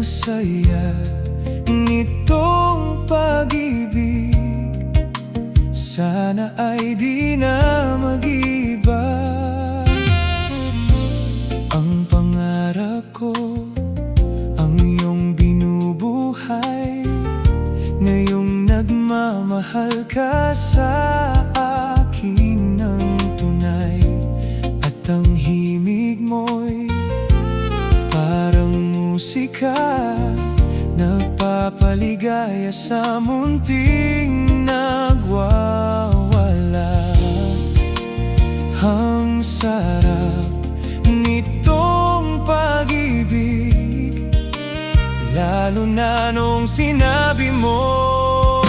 saya nitong pag-ibig, sana ay di na mag-iba. Ang pangarap ko, ang iyong binubuhay, ngayong nagmamahal ka sa akin ng tunay. At ang himig mo'y parang musika, nagpapaligaya sa munting nagwawala. Ang sarap nitong pag-ibig, lalo na nung sinabi mo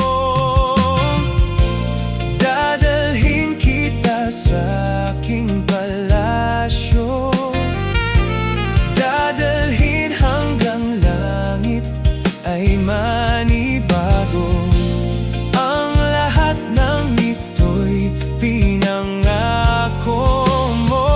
dadalhin kita sa aking palasyo, dadalhin hanggang langit ay manibago. Ang lahat ng ito'y pinangako mo,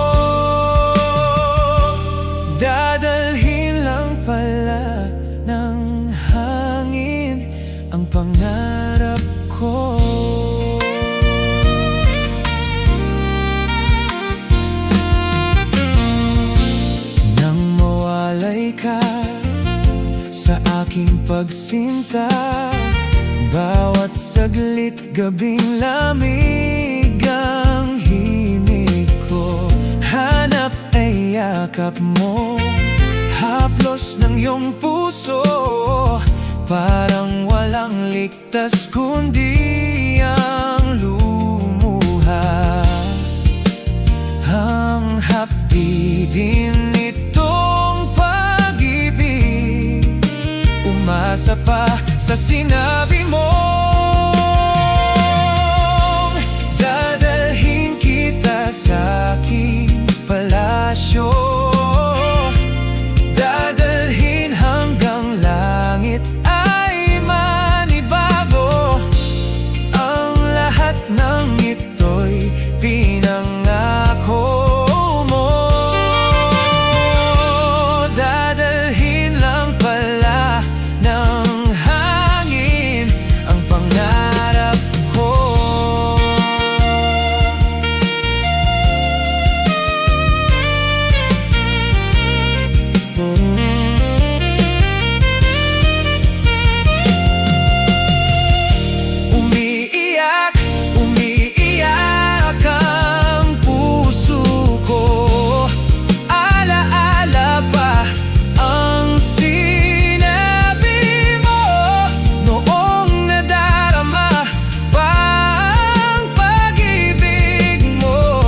dadalhin lang pala ng hangin ang pangarap ko. Nang mawalay ka sa aking pagsinta, bawat saglit gabing lamig ang himig ko. Hanap ay yakap mo, haplos ng iyong puso, parang walang ligtas kundi ang lumuha. Ang hapdi din nitong pag-ibig, umasa pa sa sinabi mo, dadalhin kita sa aking palasyo, dadalhin hanggang langit ay manibago. Ang lahat ng ito'y pinangako mo, dadalhin lang pala ng hangin ang pangarap ko. Umiiyak, umiiyak ang puso ko, alaala pa ang sinabi mo noong nadarama pa ang pag-ibig mo.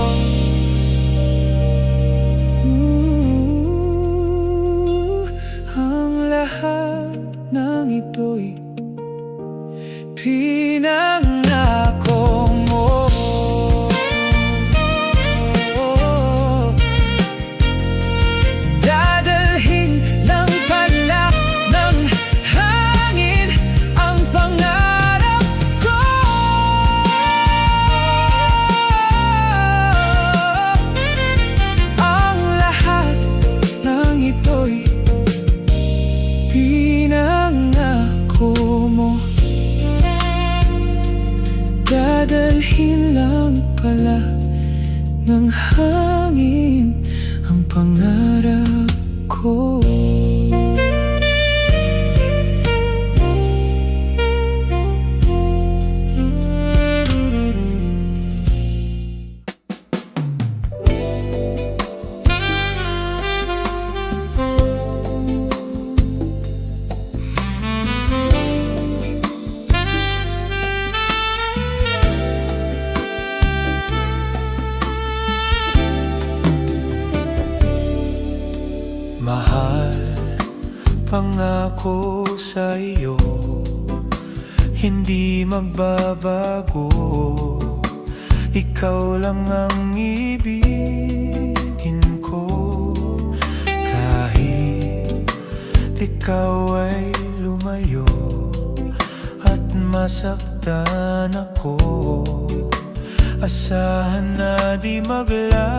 Ang lahat ng ito'y pinangako mo, dadalhin lang pala ng hangin ang pangarap ko. Ang lahat ng ito'y pinangako mo, dadalhin lang pala ng hangin ang pangarap ko. Mahal, pangako sa iyo, hindi magbabago. Ikaw lang ang ibigin ko, kahit ikaw ay lumayo at masaktan ako. Asahan na di maglalaho,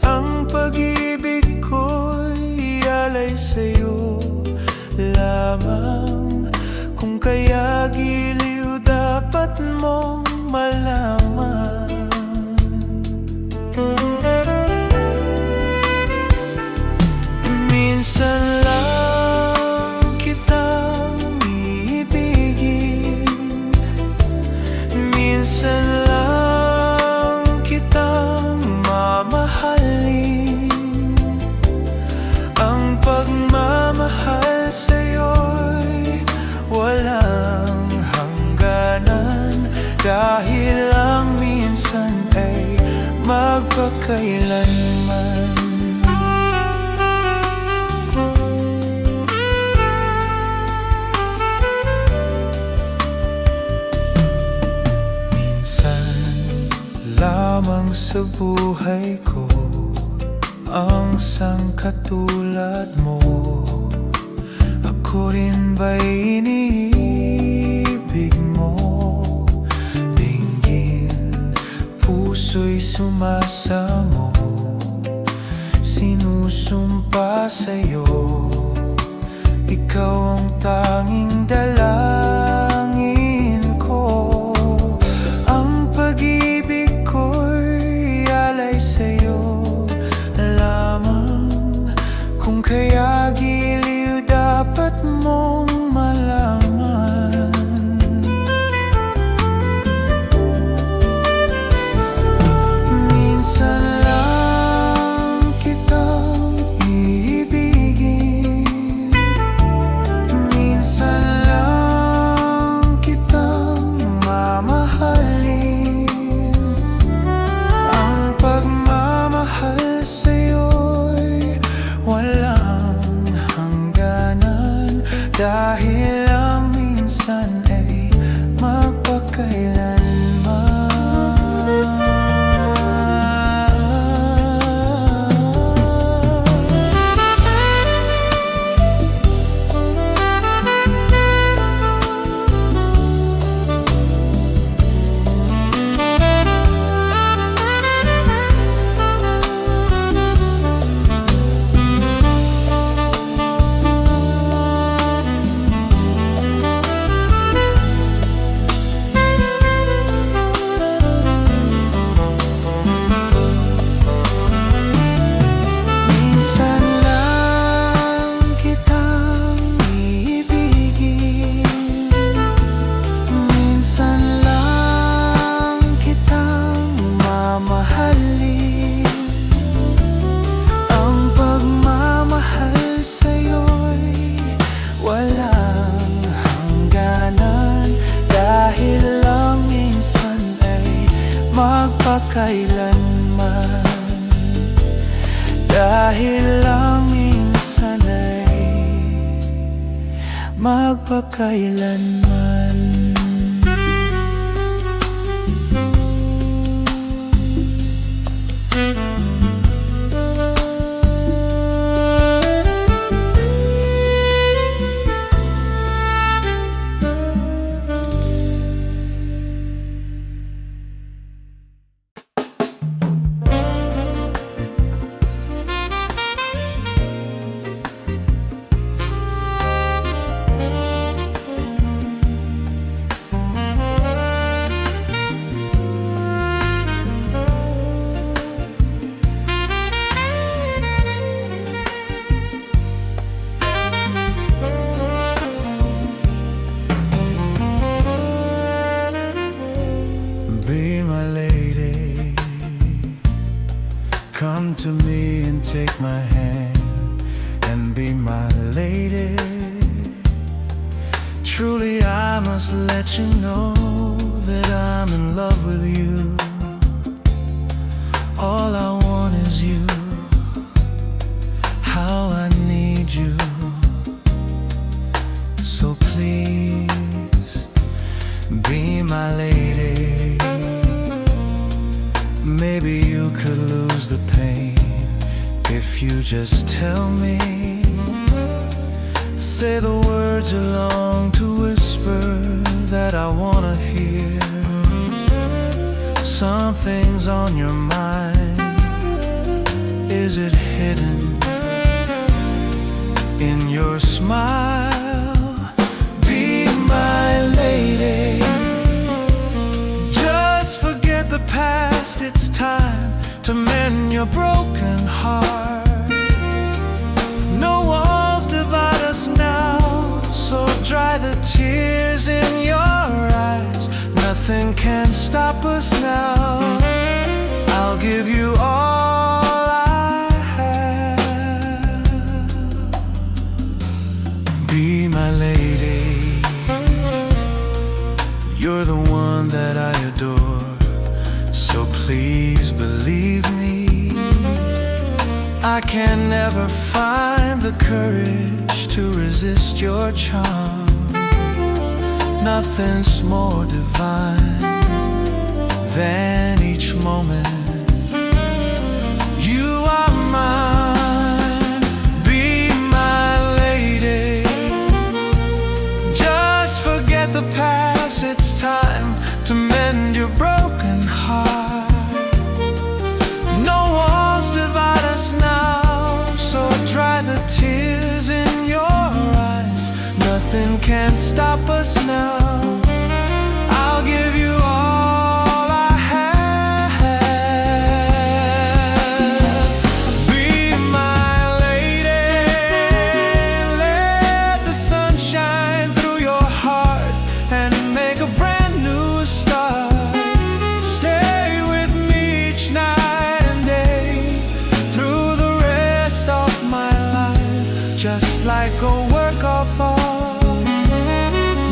ang pag-ibig ko'y sa'yo lamang. Kung kaya giliw dapat mong malaman. Minsan lang kitang iibigin, minsan lang kitang mamahalin. Ang pagmamahal sa'yo'y walang hangganan, dahil lang minsan ay magpakailanman. Lamang sa buhay ko ang sangkatulad mo. Ako rin ba'y iniibig mo? Dinggin, puso'y sumasamo, sinusumpa sa'yo. Ikaw ang tanging dalangin ko. Ang pag-ibig ko'y alay sa'yo lamang. Kung kaya giliw dapat mong malaman. Minsan lang kitang iibigin, minsan lang kitang mamahalin. Ang pagmamahal sa'yo'y walang hangganan, dahil lang minsan ay magpakailanman. Ang pagmamahal sa'yo'y walang hangganan, dahil lang minsan ay magpakailanman. Dahil lang minsan ay magpakailanman. Be my lady, come to me and take my hand and be my lady. Truly I must let you know that I'm in love with you. All I want is you, how I need you. So please be my lady. Maybe you could lose the pain if you just tell me. Say the words you long to whisper that I wanna hear. Something's on your mind. Is it hidden? in your smile. Be my lady. Just forget the past, it's time to mend your broken heart. No walls divide us now, so dry the tears in your eyes. Nothing can stop us now. I'll give you all I have. Be my lady. You're the one that I adore, so please believe me. I can never find the courage to resist your charm. Nothing's more divine than each moment you are mine. Be my lady. Just forget the past, it's time to mend your broken heart. No walls divide us now, so dry the tears in your eyes. Nothing can stop us now. I'll give you all I have. Be my lady. Let the sun shine through your heart and make a brand new start. Stay with me each night and day through the rest of my life, just like a work of art.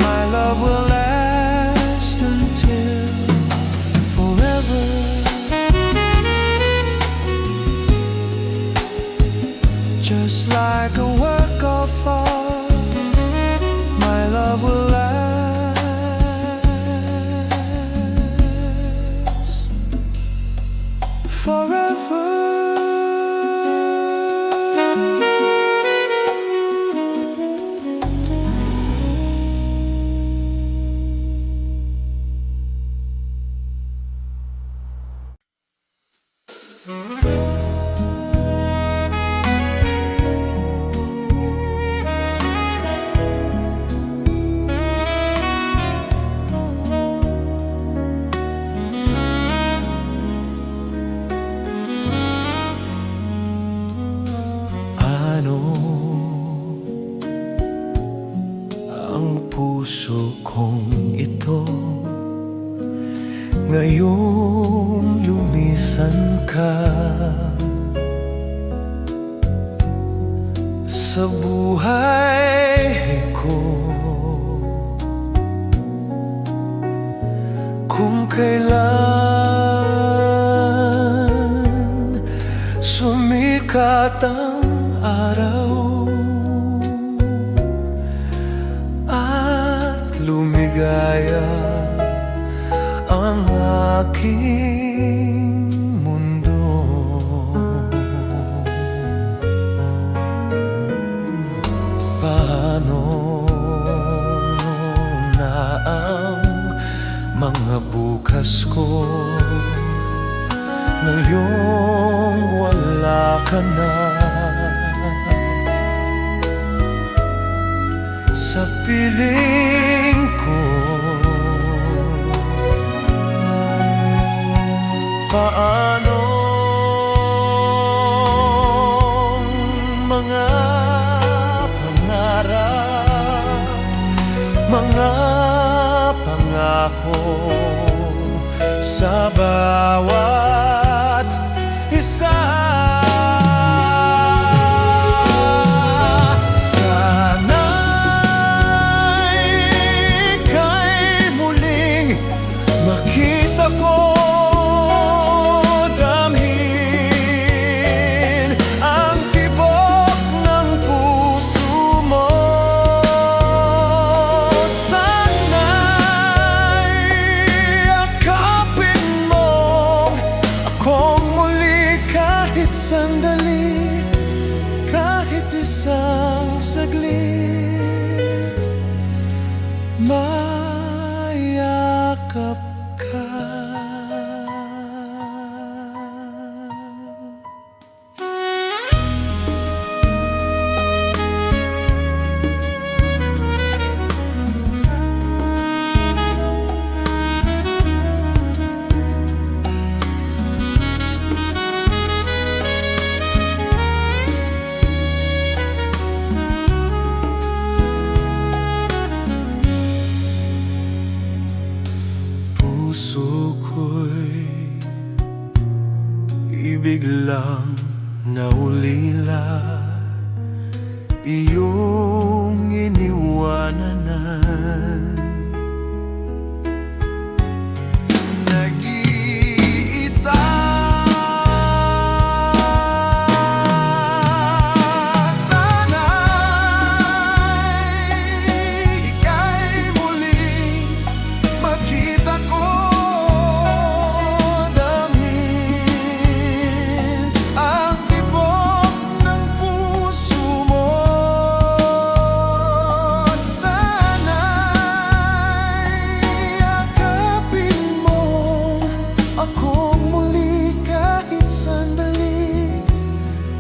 My love will last until forever. Just like a work of art, my love will last forever. Ano ang puso kong ito ngayong lumisan ka sa buhay ko? Kung kailan sumikat ang araw at lumigaya ang aking mundo, paano na ang mga bukas ko ngayong wala ka na? Sa piling ko, paano mga pangarap, mga pangako sa bawat isa? Makita ko, damhin ang tibok ng puso mo. Sana'y akapin mo akong muli kahit sandali, kahit isang saglit. Mayakap ka. iyong iniwananan. Nag-iisa sana'y ika'y muling makita ko.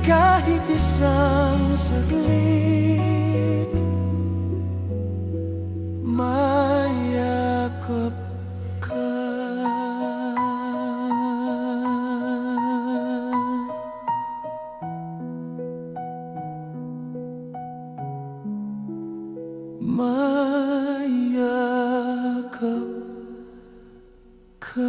Kahit isang saglit, mayakap ka. Mayakap ka.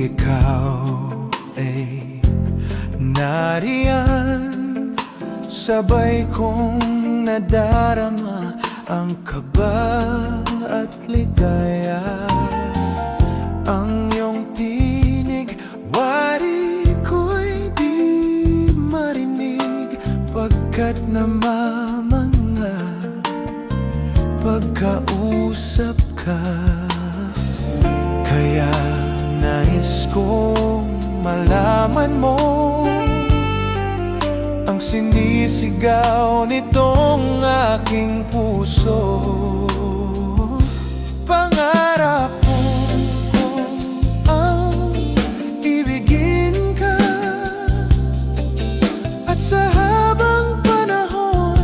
Ikaw ay nariyan, sabay kong nadarama ang kaba at ligaya. Ang iyong tinig, wari ko'y di marinig, pagkat namamanga pagkausap ka. Kaya nais kong malaman mo ang sinisigaw nitong aking puso. Pangarap ko ang ibigin ka, at sa habang panahon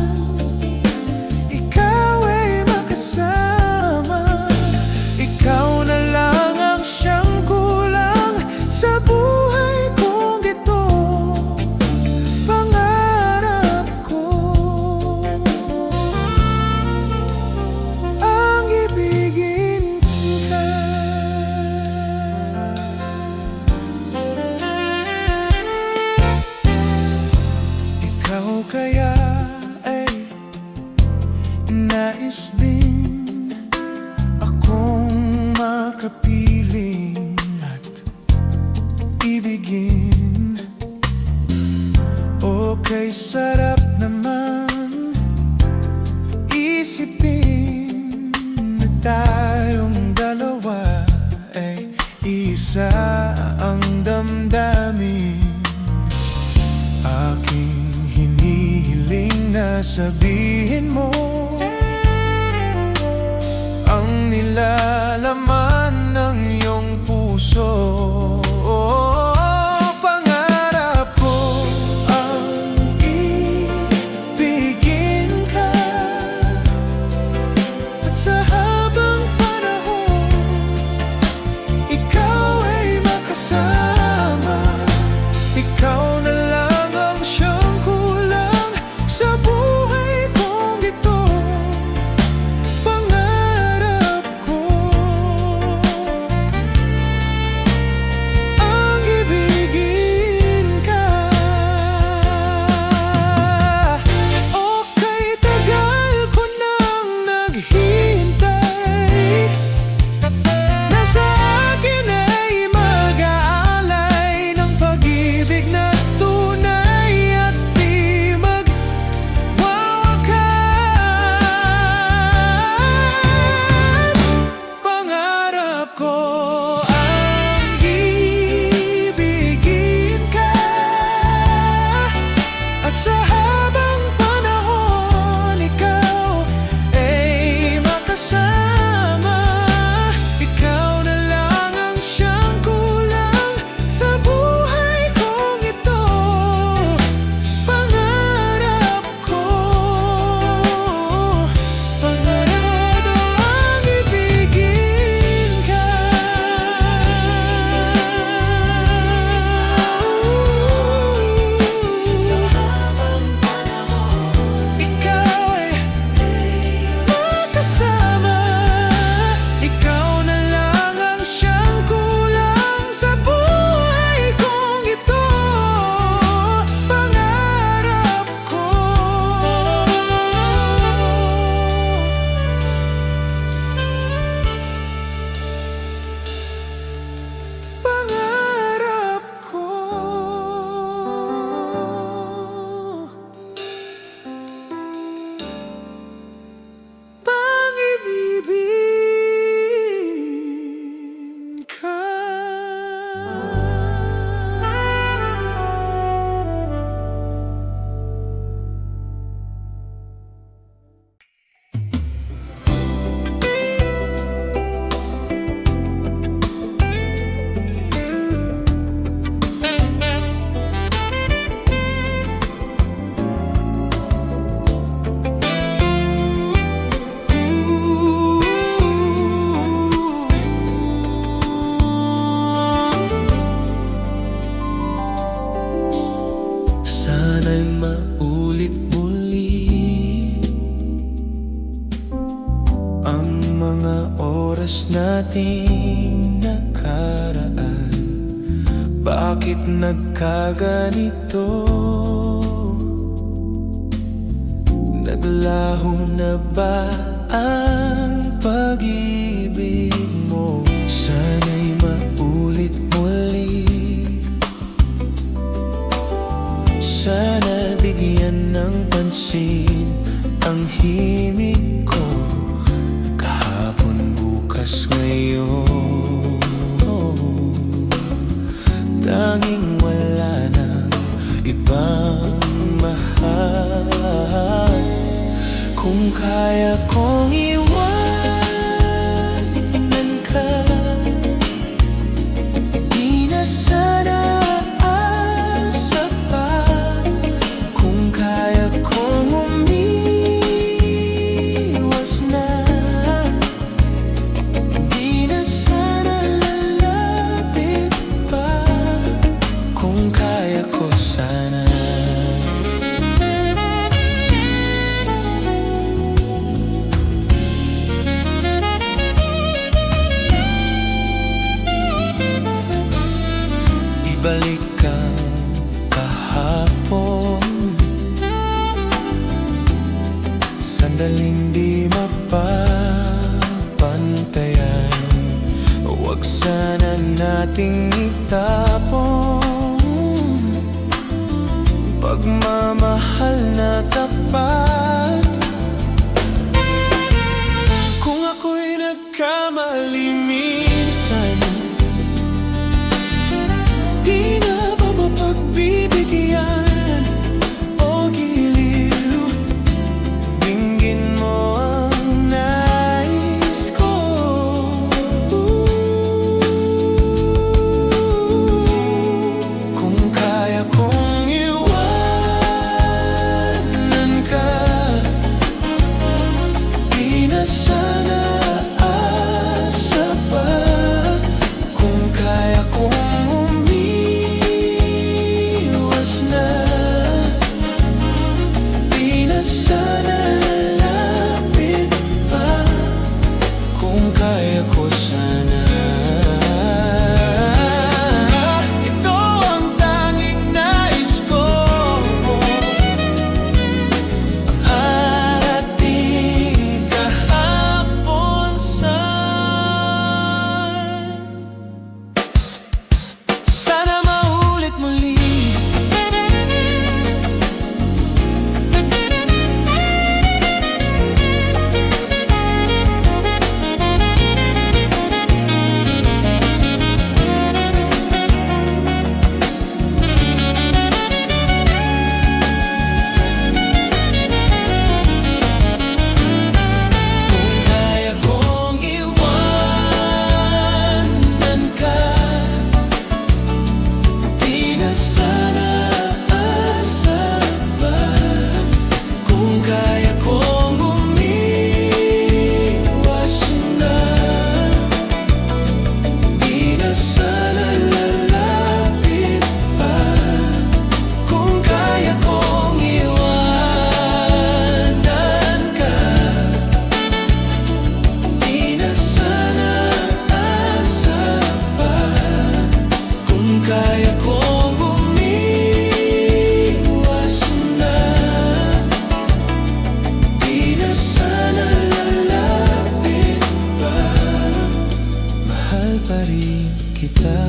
ikaw ay makasama. Ikaw na lang ang siyang sa buhay kong ito. Pangarap ko ang ibigin ka. Ikaw kaya ay nais din akong makapiling ibigin. Okay, sarap naman isipin na tayong dalawa ay isa ang damdamin. Aking hinihiling na sabihin mo ang nilalaman ng iyong puso. ating nakaraan? Bakit nagkaganito? Naglaho na ba ang pag-ibig mo? Sana'y maulit muli. Sana bigyan ng pansin ang himig ko. Kahapon, bukas, ngayon, tanging wala nang ibang mahal. Kung kaya kong iwanan ka, di na sana asa pa. Kung kaya kong umiwas na, di na sana lalapit pa. Kung kaya ko sana. Ibalik ang kahapon, sandaling di mapapantayan. Huwag sana nating itapon pagmamahal na tapat. Kung ako'y nagkamali minsan, di na ba mapagbibigyan o giliw? Dinggin mo ang nais ko. Kung kaya kong iwanan ka, di na sana asa pa. Kung kaya kong sana lalapit pa. Kung kaya ko sana. Ito ang tanging nais ko, ang ating kahapon sana maulit muli. Kaya kong umiwas na, di na sana lalapit pa. Mahal pa rin kita.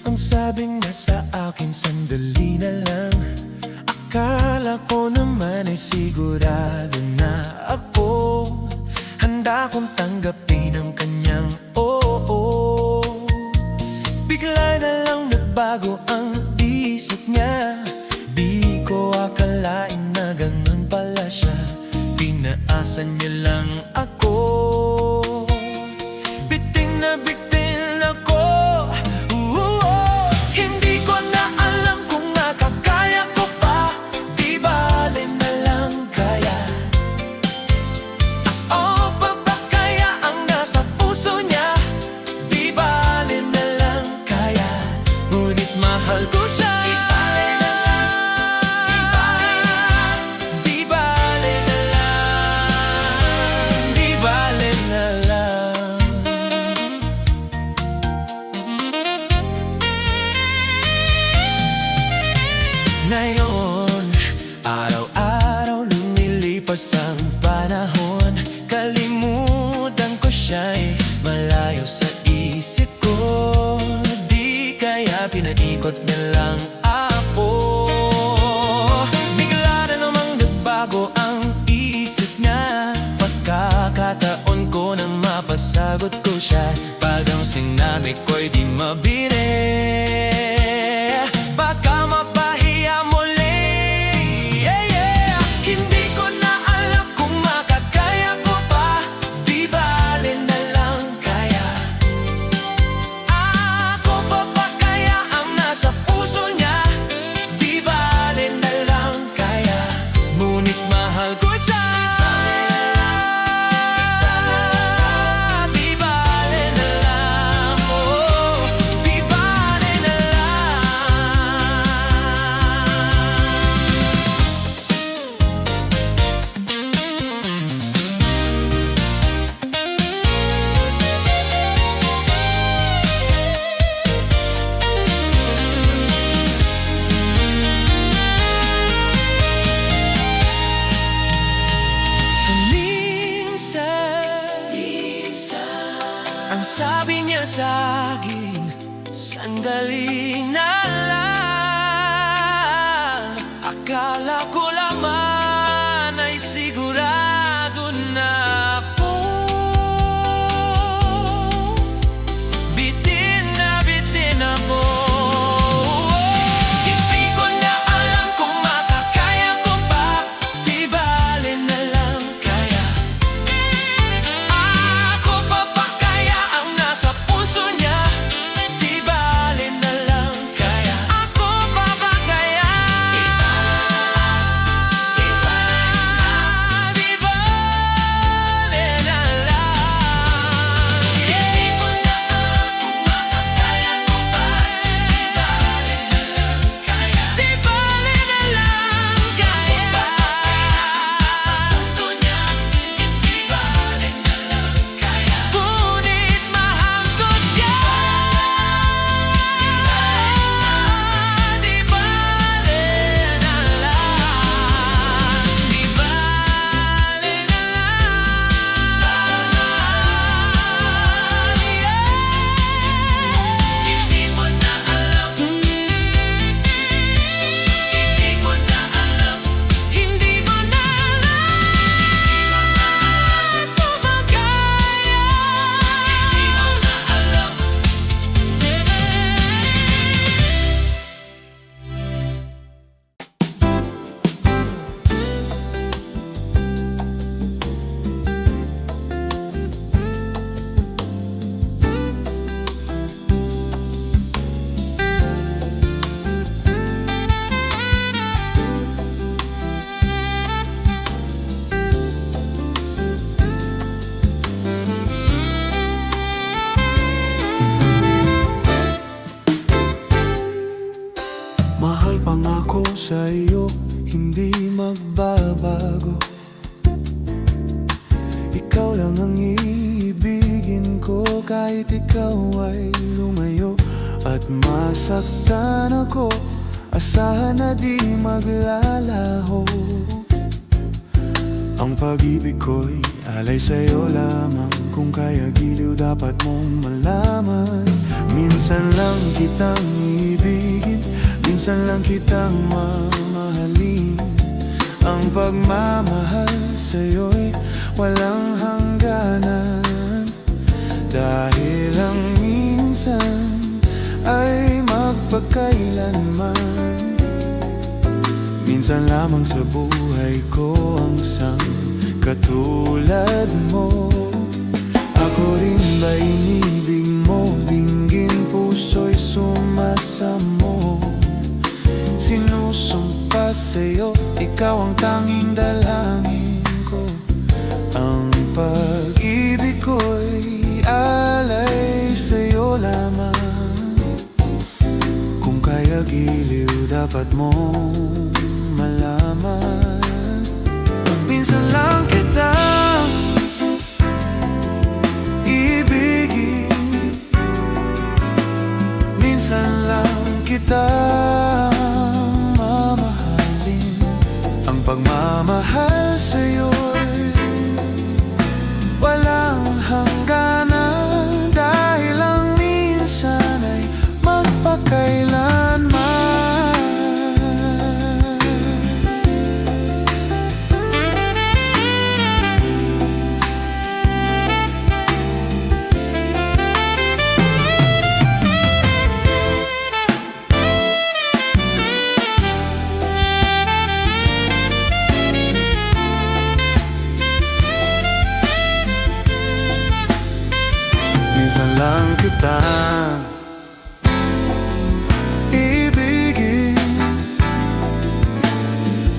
Ang sabing niya sa akin, sandali na lang. Akala ko naman ay sigurado na ako. Handa kong tanggapin ang naranasan niyo lang ako. Bitin na bitin ako. Hindi ko na alam kung makakaya ko pa. Di bale na lang kaya. Ako pa ba kaya ang nasa puso niya? Di bale na lang kaya. Ngunit mahal ko siya. Ngayon, araw-araw lumilipas ang panahon. Kalimutan ko siya'y malayo sa isip ko. Di kaya pinaikot niya lang ako. Bigla na namang nagbago ang isip niya. Pagkakataon ko nang mapasagot ko siya. Pag ang sinabi ko'y di mabire, baka mapahiya muli. Hindi ko na alam kung makakaya ko pa. Di bale na lang kaya. Ako pa ba kaya ang nasa puso niya? Di bale na lang kaya. Ngunit mahal ko siya. Di bale na lang, oh, di bale na lang. Minsan, ang sabi niya sa akin, sandali na lang. Akala ko laman ay sigurado na po. Bitin ako. Hindi ko na alam kung makakaya ko pa. Di bale na lang kaya. Ako pa ba kaya ang nasa puso niya? Di bale na lang kaya. Ako pa ba kaya? Di bale na lang. Hindi ko na alam kung makakaya ko pa. Di bale na lang kaya. Di bale na lang kaya. Sa puso niya, di bale na lang kaya. Ngunit mahal ko siya. Di bale na lang. Di bale na lang. Hindi mo na alam. Hindi ko na alam. Hindi mo na alam kung magkaya. Hindi mo na alam. Mahal pangako sa iyo, hindi magbabago. Ikaw lang ang iibigin ko kahit ikaw ay lumayo. At masaktan ako, asahan na di maglalaho. Ang pag-ibig ko'y alay sa'yo lamang. Kung kaya giliw dapat mong malaman. Minsan lang kitang ibigin, minsan lang kitang mamahalin. Ang pagmamahal sa'yo'y walang hangganan. Dahil ang minsan ay magpakailanman. Minsan lamang sa buhay ko ang katulad mo. Ako rin ba inibig mo? Dinggin puso'y sumasamo. Sinusumpa sa'yo, ikaw ang tanging dalangin ko. Ang pag-ibig ko'y alay sa'yo lamang. Kung kaya giliw, dapat mong malaman. Minsan lang kitang ibigin, minsan lang kitang mamahalin. Ang pagmamahal sa'yo'y walang hangganan, dahil ang minsan ay magpakailanman. Minsan lang kita ibigin,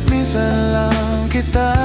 minsan lang kita